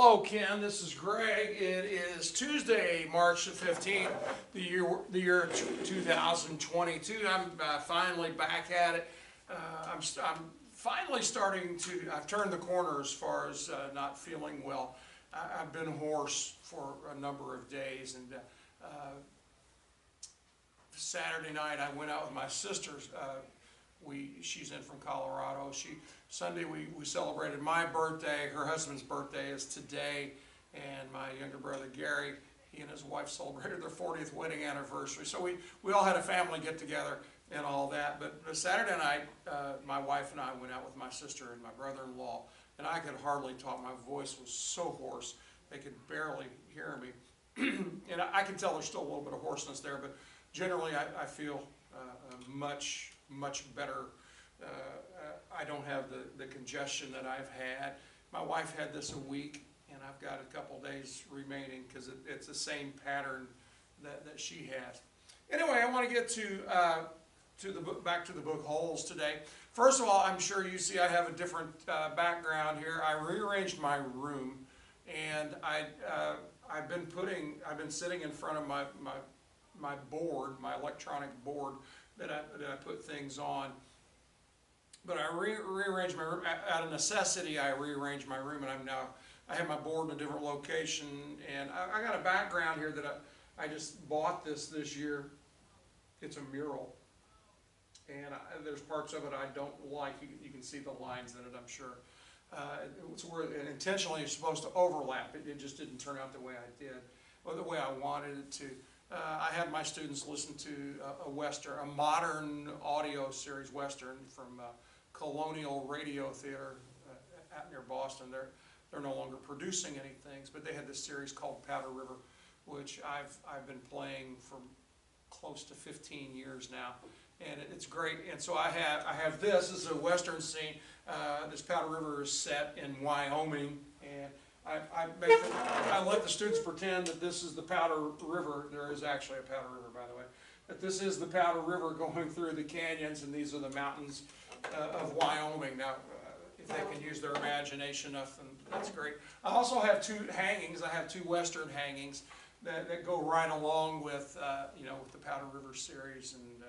Hello, Ken. This is Greg. It is Tuesday, March the 15th, the year 2022. I'm finally back at it. I'm finally starting to. I've turned the corner as far as not feeling well. I've been hoarse for a number of days, and Saturday night I went out with my sisters. She's in from Colorado. Sunday we celebrated my birthday. Her husband's birthday is today, and my younger brother Gary, he and his wife celebrated their 40th wedding anniversary. So we all had a family get together and all that. But Saturday night, my wife and I went out with my sister and my brother-in-law, and I could hardly talk. My voice was so hoarse they could barely hear me. And I can tell there's still a little bit of hoarseness there, but generally I feel much better. I don't have the congestion that I've had. My wife had this a week, and I've got a couple days remaining because it's the same pattern that she has. Anyway, I want to get back to the book Holes today. First of all, I'm sure you see I have a different background here. I rearranged my room, and I've been sitting in front of my board, my electronic board that I put things on. But I rearranged my room out of necessity. I rearranged my room, and I have my board in a different location. And I got a background here that I just bought this year. It's a mural, and there's parts of it I don't like. You can see the lines in it, I'm sure. It's where it intentionally is supposed to overlap. It just didn't turn out the way I did, or the way I wanted it to. I had my students listen to a modern audio series Western from Colonial Radio Theater out near Boston. They're no longer producing any things, but they had this series called Powder River, which I've been playing for close to 15 years now, and it's great. And so I have this is a Western scene. This Powder River is set in Wyoming, and I let the students pretend that this is the Powder River. There is actually a Powder River, by the way. But this is the Powder River going through the canyons, and these are the mountains of Wyoming. Now, if they can use their imagination enough, then that's great. I also have two hangings. I have two Western hangings that go right along with with the Powder River series. And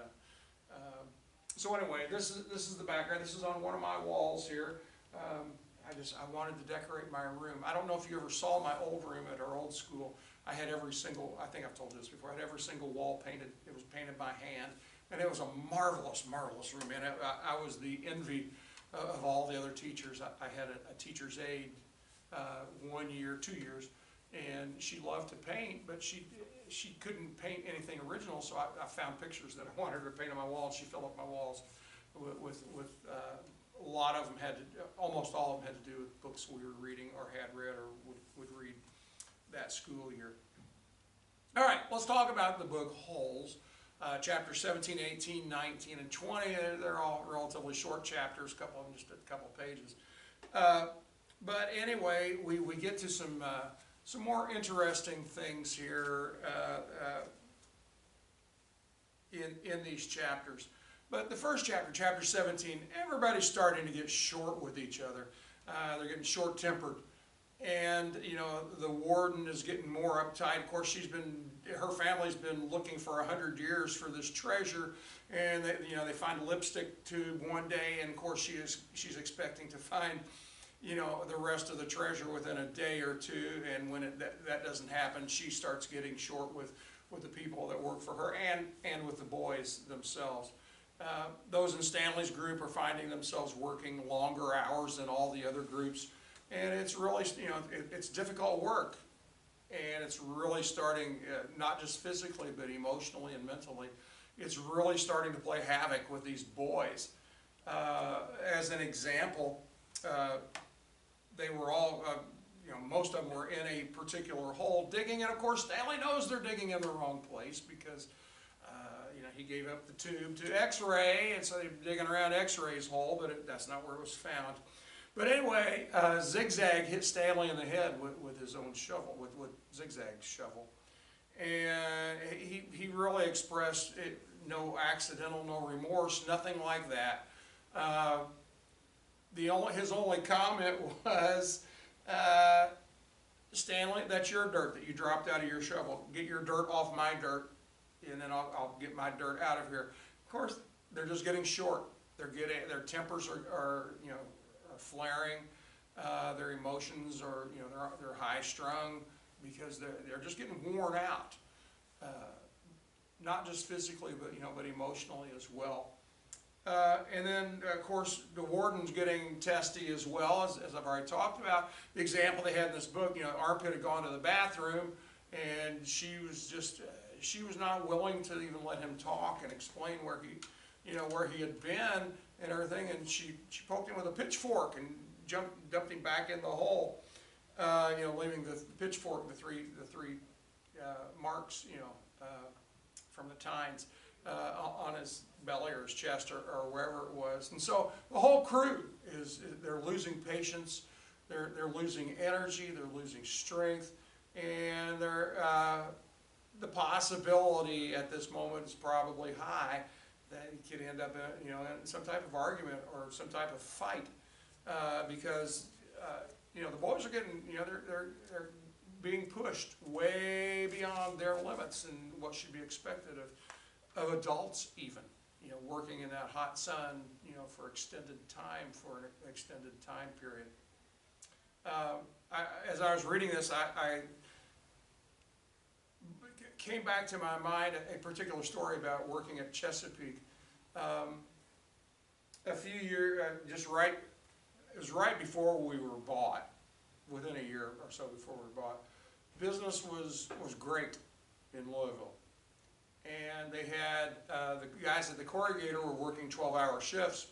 so anyway, this is the background. This is on one of my walls here. I wanted to decorate my room. I don't know if you ever saw my old room at our old school. I had every single, I think I've told you this before, I had every single wall painted. It was painted by hand, and it was a marvelous, marvelous room. And I was the envy of all the other teachers. I had a teacher's aide 1 year, 2 years, and she loved to paint, but she couldn't paint anything original, so I found pictures that I wanted her to paint on my walls. She filled up my walls with a lot of them almost all of them had to do with books we were reading or had read or would read that school year. All right, let's talk about the book Holes. Chapters 17, 18, 19, and 20. They're all relatively short chapters, a couple of them just a couple pages. But anyway, we get to some more interesting things here in these chapters. But the first chapter, chapter 17, everybody's starting to get short with each other. They're getting short-tempered. And, the warden is getting more uptight. Of course, her family's been looking for 100 years for this treasure. And, they find a lipstick tube one day, and of course she's expecting to find, the rest of the treasure within a day or two. And when that doesn't happen, she starts getting short with the people that work for her and with the boys themselves. Those in Stanley's group are finding themselves working longer hours than all the other groups, and it's really, it's difficult work, and it's really starting, not just physically, but emotionally and mentally, it's really starting to play havoc with these boys. As an example, they were all, most of them were in a particular hole digging, and of course Stanley knows they're digging in the wrong place because he gave up the tube to X-ray, and so they're digging around X-ray's hole, but that's not where it was found. But anyway, Zigzag hit Stanley in the head with his own shovel, with Zigzag's shovel. And he really expressed no accidental, no remorse, nothing like that. His only comment was, Stanley, that's your dirt that you dropped out of your shovel. Get your dirt off my dirt, and then I'll get my dirt out of here. Of course, they're just getting short. Their tempers are flaring. Their emotions are, they're high strung because they're just getting worn out. Not just physically, but emotionally as well. And then, of course, the warden's getting testy as well, as I've already talked about. The example they had in this book, Armpit had gone to the bathroom, and she was not willing to even let him talk and explain where he had been and everything, and she poked him with a pitchfork and dumped him back in the hole, leaving the pitchfork, the three marks, from the tines on his belly or his chest or wherever it was. And so the whole crew they're losing patience, they're losing energy, they're losing strength, and the possibility at this moment is probably high that he could end up in some type of argument or some type of fight, because the boys are getting, they're being pushed way beyond their limits and what should be expected of adults even, working in that hot sun, for extended time, for an extended time period. As I was reading this, I came back to my mind a particular story about working at Chesapeake. A few years, it was right before we were bought, within a year or so before we were bought. Business was great in Louisville. And they had, the guys at the corrugator were working 12-hour shifts,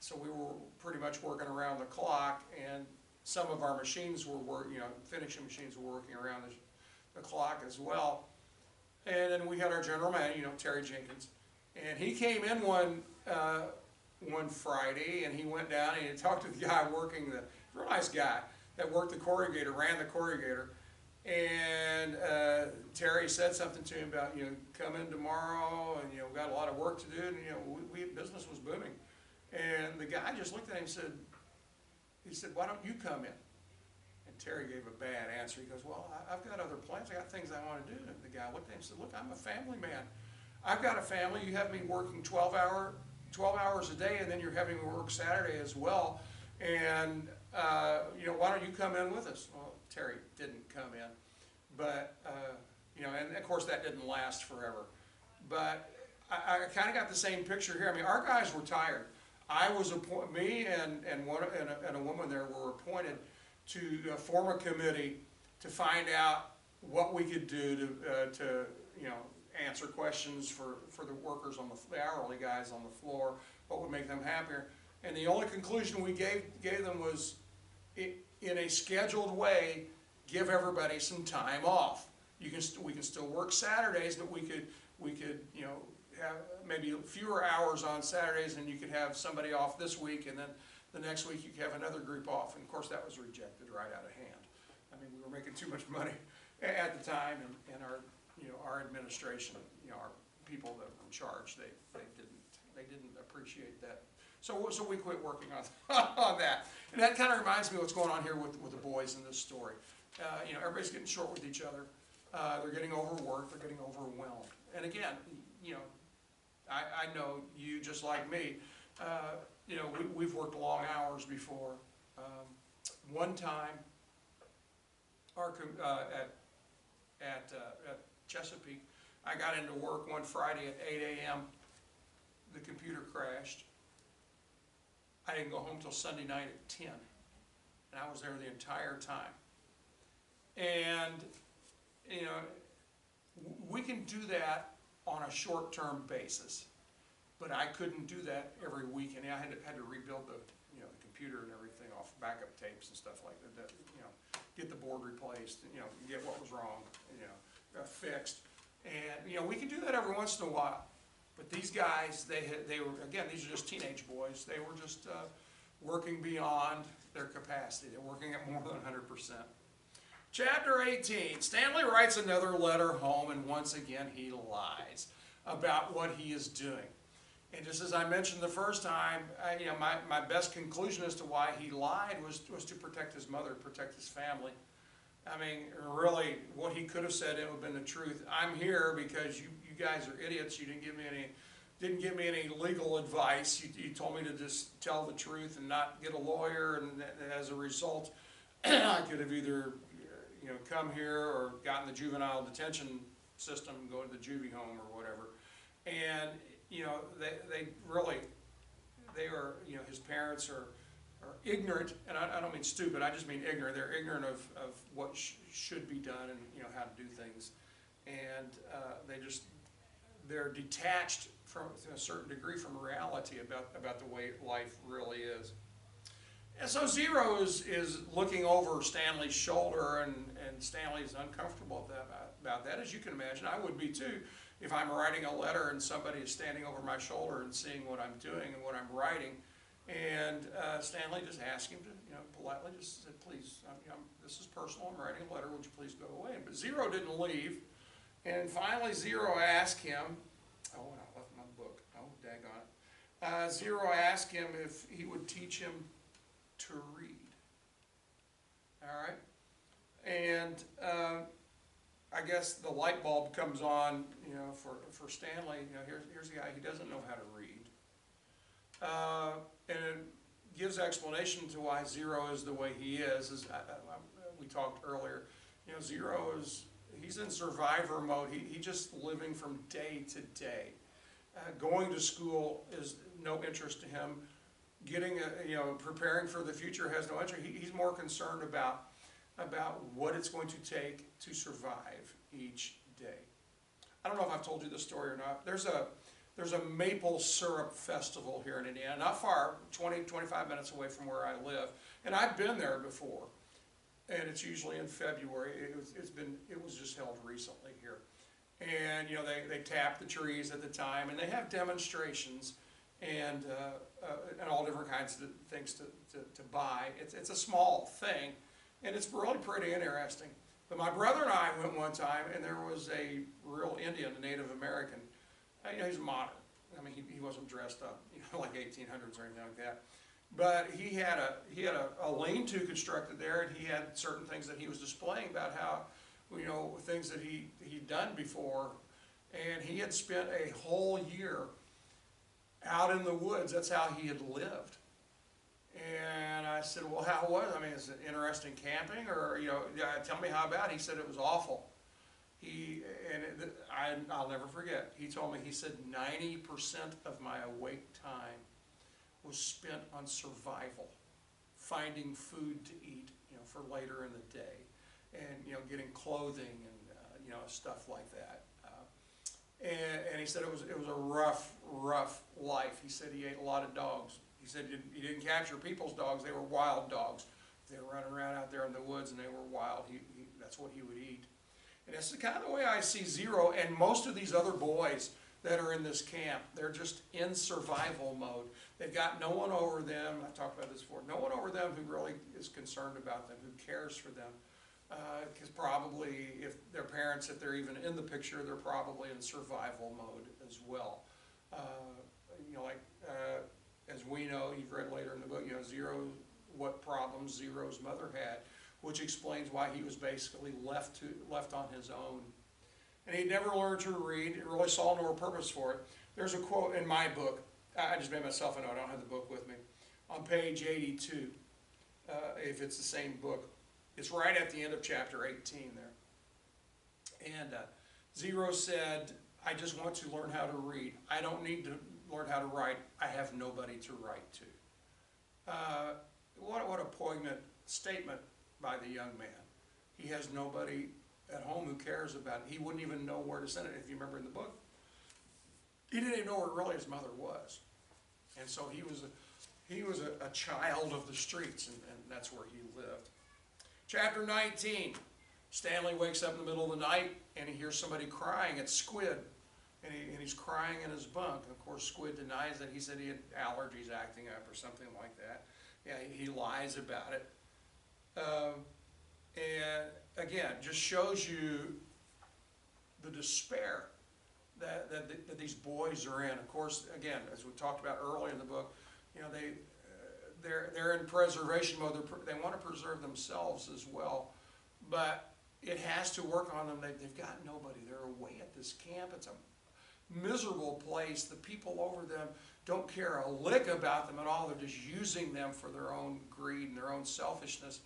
so we were pretty much working around the clock, and some of our machines were finishing machines were working around the clock as well. And then we had our general manager, Terry Jenkins, and he came in one Friday, and he went down and he talked to the guy working, the real nice guy that worked the corrugator, ran the corrugator. And Terry said something to him about, come in tomorrow, and, we got a lot of work to do, and, business was booming. And the guy just looked at him and he said, why don't you come in? And Terry gave a bad answer. He goes, well, I've got other plans. I got things I want to do. And the guy looked at him and said, look, I'm a family man. I've got a family. You have me working 12 hours a day, and then you're having me work Saturday as well. And, why don't you come in with us? Well, Terry didn't come in, but, and of course that didn't last forever. But I kind of got the same picture here. I mean, our guys were tired. Me and a woman there were appointed to form a committee to find out what we could do to answer questions for the workers the hourly guys on the floor, what would make them happier. And the only conclusion we gave them was, in a scheduled way, give everybody some time off. We can still work Saturdays, but we could have maybe fewer hours on Saturdays, and you could have somebody off this week, and then the next week you could have another group off. And of course that was rejected right out of hand. I mean, we were making too much money at the time, and our administration, our people that were in charge, they didn't appreciate that. So we quit working on that. And that kind of reminds me of what's going on here with the boys in this story. Everybody's getting short with each other. They're getting overworked. They're getting overwhelmed. And again, I know you just like me. We've worked long hours before. One time, at Chesapeake, I got into work one Friday at 8 a.m. The computer crashed. I didn't go home till Sunday night at 10, and I was there the entire time. And, we can do that on a short-term basis, but I couldn't do that every week, and I had to rebuild the computer and everything off backup tapes and stuff like that, get the board replaced, get what was wrong, fixed. And, we can do that every once in a while. But these guys, they were, again, these are just teenage boys. They were just working beyond their capacity. They're working at more than 100%. Chapter 18, Stanley writes another letter home, and once again he lies about what he is doing. And just as I mentioned the first time, my best conclusion as to why he lied was to protect his mother, protect his family. I mean, really, what he could have said, it would have been the truth. I'm here because you guys are idiots. You didn't give me any legal advice. You told me to just tell the truth and not get a lawyer, and as a result, I could have either, come here or gotten the juvenile detention system and go to the juvie home or whatever. And, they are, his parents are ignorant, and I don't mean stupid, I just mean ignorant. They're ignorant of what should be done and, how to do things. And they're detached from, to a certain degree, from reality about the way life really is. And so Zero is looking over Stanley's shoulder, and Stanley's uncomfortable about that, as you can imagine. I would be too, if I'm writing a letter and somebody is standing over my shoulder and seeing what I'm doing and what I'm writing. And Stanley just asked him to, politely just said, please, this is personal, I'm writing a letter, would you please go away? But Zero didn't leave. And finally Zero asked him, oh, and I left my book, oh, daggone it. Zero asked him if he would teach him to read. All right? And I guess the light bulb comes on, for Stanley. Here's a guy, he doesn't know how to read. And it gives explanation to why Zero is the way he is. We talked earlier, Zero he's in survivor mode. He's just living from day to day. Going to school is no interest to him. Preparing for the future has no interest. He's more concerned about what it's going to take to survive each day. I don't know if I've told you this story or not. There's a maple syrup festival here in Indiana, not far, 20-25 minutes away from where I live. And I've been there before. And it's usually in February. It was just held recently here. And they tap the trees at the time, and they have demonstrations and all different kinds of things to buy. It's a small thing, and it's really pretty interesting. But my brother and I went one time, and there was a real Indian, a Native American. He's modern. I mean, he wasn't dressed up, like 1800s or anything like that. But he had a lean-to constructed there, and he had certain things that he was displaying about how, things that he'd done before. And he had spent a whole year out in the woods. That's how he had lived. And I said, well, how was it? I mean, is it interesting camping? Or, tell me how about it. He said it was awful. I'll never forget, he told me, he said 90% of my awake time was spent on survival, finding food to eat, for later in the day, and, getting clothing and, stuff like that. And he said it was a rough life. He said he ate a lot of dogs. He said he didn't capture people's dogs, they were wild dogs. They were running around out there in the woods and they were wild. That's what he would eat. And that's the kind of the way I see Zero and most of these other boys that are in this camp. They're just in survival mode. They've got no one over them. I've talked about this before. No one over them who really is concerned about them, who cares for them. Because probably if their parents, if they're even in the picture, they're probably in survival mode as well. As we know, you've read later in the book, Zero, what problems Zero's mother had, which explains why he was basically left on his own. And he never learned to read. He really saw no purpose for it. There's a quote in my book. I just made myself a note. I don't have the book with me. On page 82, if it's the same book. It's right at the end of chapter 18 there. And Zero said, I just want to learn how to read. I don't need to learn how to write. I have nobody to write to. What a poignant statement by the young man. He has nobody at home who cares about it. He wouldn't even know where to send it. If you remember in the book, he didn't even know where really his mother was. And so he was a child of the streets, and that's where he lived. Chapter 19, Stanley wakes up in the middle of the night and he hears somebody crying. It's Squid, and he's crying in his bunk. And of course, Squid denies that. He said he had allergies acting up or something like that. Yeah, he lies about it. And again, just shows you the despair that these boys are in. Of course, again, as we talked about earlier in the book, they're in preservation mode. They want to preserve themselves as well. but it has to work on them. They've got nobody. They're away at this camp. It's a miserable place. The people over them don't care a lick about them at all. They're just using them for their own greed and their own selfishness.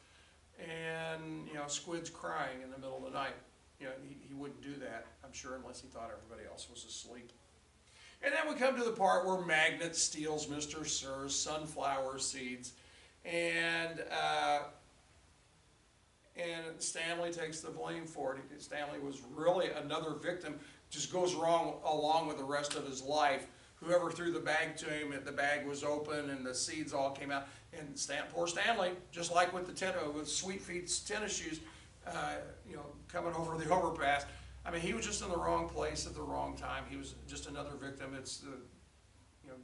And, Squid's crying in the middle of the night. He wouldn't do that, I'm sure, unless he thought everybody else was asleep. And then we come to the part where Magnet steals Mr. Sir's sunflower seeds. And Stanley takes the blame for it. Stanley was really another victim, just goes wrong along with the rest of his life. Whoever threw the bag to him, the bag was open and the seeds all came out. And poor Stanley, just like with with Sweet Feet's tennis shoes, coming over the overpass. I mean, he was just in the wrong place at the wrong time. He was just another victim. It's the,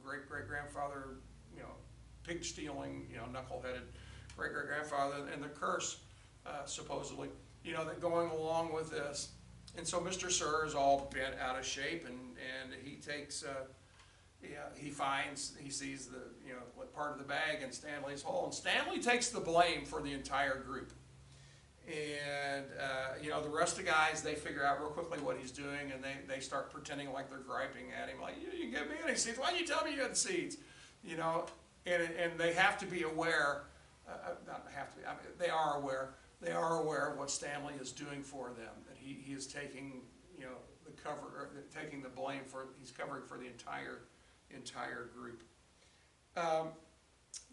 great-great-grandfather, pig stealing, knuckleheaded great-great-grandfather, and the curse, supposedly, that going along with this. And so Mr. Sir is all bent out of shape, and he takes, he sees what part of the bag in Stanley's hole, and Stanley takes the blame for the entire group. And, the rest of the guys, they figure out real quickly what he's doing, and they start pretending like they're griping at him, like, you didn't give me any seeds, why didn't you tell me you had seeds? And they have to be aware, not have to be, I mean, they are aware of what Stanley is doing for them, that he is taking, taking the blame he's covering for the entire group.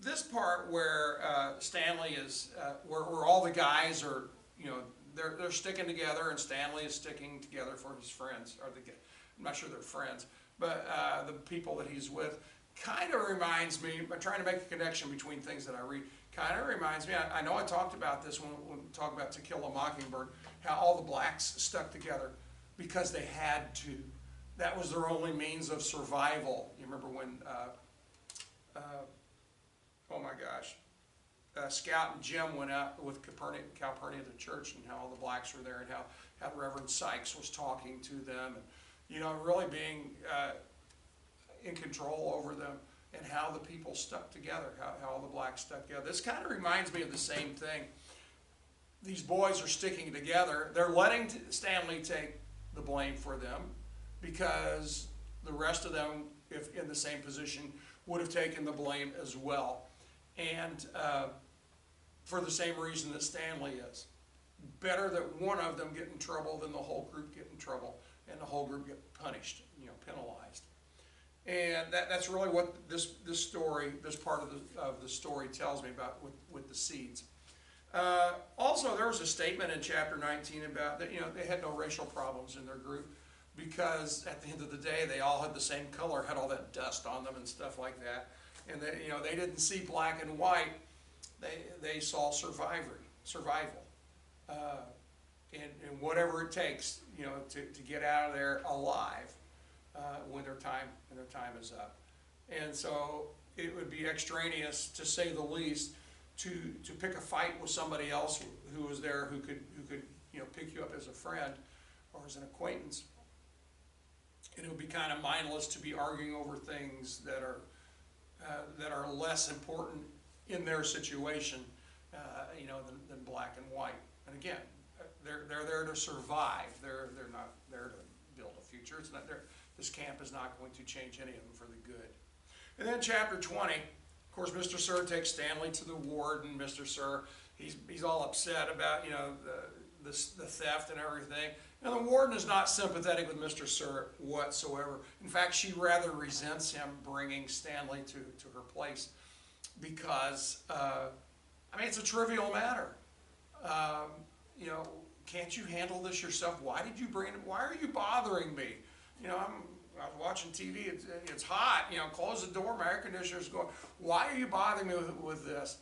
This part where Stanley is, where all the guys are, they're sticking together, and Stanley is sticking together for his friends, I'm not sure they're friends, but the people that he's with, kind of reminds me, I'm trying to make a connection between things that I read, kind of reminds me, I know I talked about this when we talked about To Kill a Mockingbird, how all the blacks stuck together because they had to. That was their only means of survival. You remember when, oh my gosh, Scout and Jim went out with Calpurnia to church, and how all the blacks were there, and how Reverend Sykes was talking to them, and really being in control over them, and how the people stuck together, how all the blacks stuck together. This kind of reminds me of the same thing. These boys are sticking together. They're letting Stanley take the blame for them, because the rest of them, if in the same position, would have taken the blame as well. And for the same reason that Stanley is. Better that one of them get in trouble than the whole group get in trouble, and the whole group get punished, penalized. And that's really what this part of the story tells me about with the seeds. Also, there was a statement in chapter 19 about that, they had no racial problems in their group, because at the end of the day, they all had the same color, had all that dust on them and stuff like that. And they didn't see black and white. They saw survival, and whatever it takes, to get out of there alive when their time is up. And so it would be extraneous, to say the least, to pick a fight with somebody else who was there, who could pick you up as a friend or as an acquaintance. And it would be kind of mindless to be arguing over things that are less important in their situation, than black and white. And again, they're there to survive. They're not there to build a future. It's not there. This camp is not going to change any of them for the good. And then chapter 20, of course, Mr. Sir takes Stanley to the ward, and Mr. Sir, he's all upset about the theft and everything. And the warden is not sympathetic with Mr. Sir whatsoever. In fact, she rather resents him bringing Stanley to her place, because, it's a trivial matter. Can't you handle this yourself? Why did you bring it? Why are you bothering me? I was watching TV, it's hot, close the door, my air conditioner's going. Why are you bothering me with this?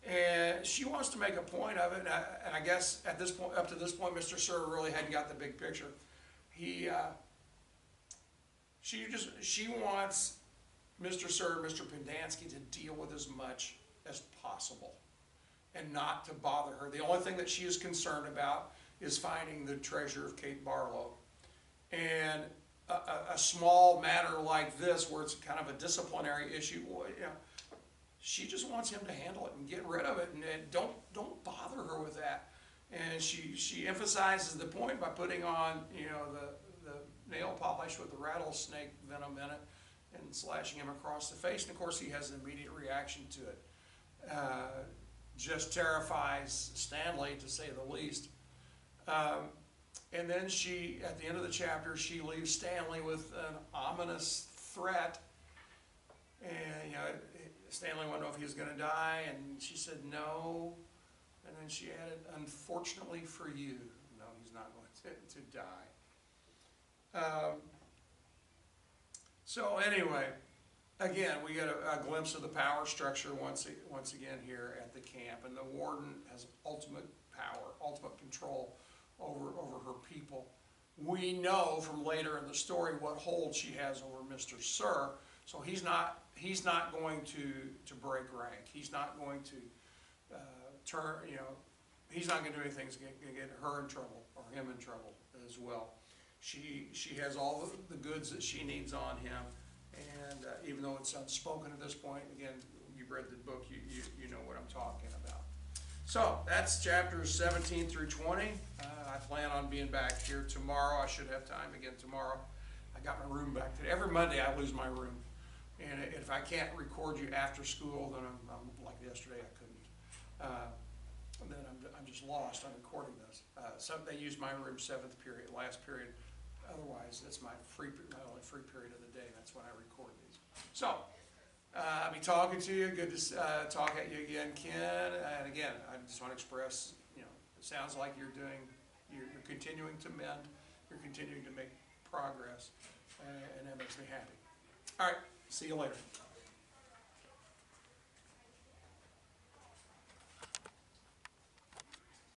And she wants to make a point of it, and I guess at this point, up to this point, Mr. Sir really hadn't got the big picture. She wants Mr. Sir and Mr. Pendanski to deal with as much as possible, and not to bother her. The only thing that she is concerned about is finding the treasure of Kate Barlow. And a small matter like this, where it's kind of a disciplinary issue, she just wants him to handle it and get rid of it, and don't bother her with that. And she emphasizes the point by putting on, you know, the nail polish with the rattlesnake venom in it and slashing him across the face. And of course he has an immediate reaction to it. Just terrifies Stanley, to say the least. And then she, at the end of the chapter, she leaves Stanley with an ominous threat. And, you know, Stanley wanted to know if he was going to die, and she said no. And then she added, unfortunately for you, no, he's not going to die. So anyway, again, we get a glimpse of the power structure once again here at the camp. And the warden has ultimate power, ultimate control over her people. We know from later in the story what hold she has over Mr. Sir. So he's not going to break rank. He's not going to he's not going to do anything that's going to get her in trouble or him in trouble as well. She has all the goods that she needs on him, and even though it's unspoken at this point, again, you've read the book, you know what I'm talking about. So that's chapters 17 through 20. I plan on being back here tomorrow. I should have time again tomorrow. I got my room back today. Every Monday I lose my room, and if I can't record you after school, then I'm like yesterday I couldn't. And then I'm just lost on recording this. So they use my room 7th period, last period. Otherwise, it's my only free period of the day. That's when I record these. So I'll be talking to you. Good to talk at you again, Ken. And again, I just want to express, you know, it sounds like you're continuing to mend. You're continuing to make progress, and that makes me happy. All right, see you later.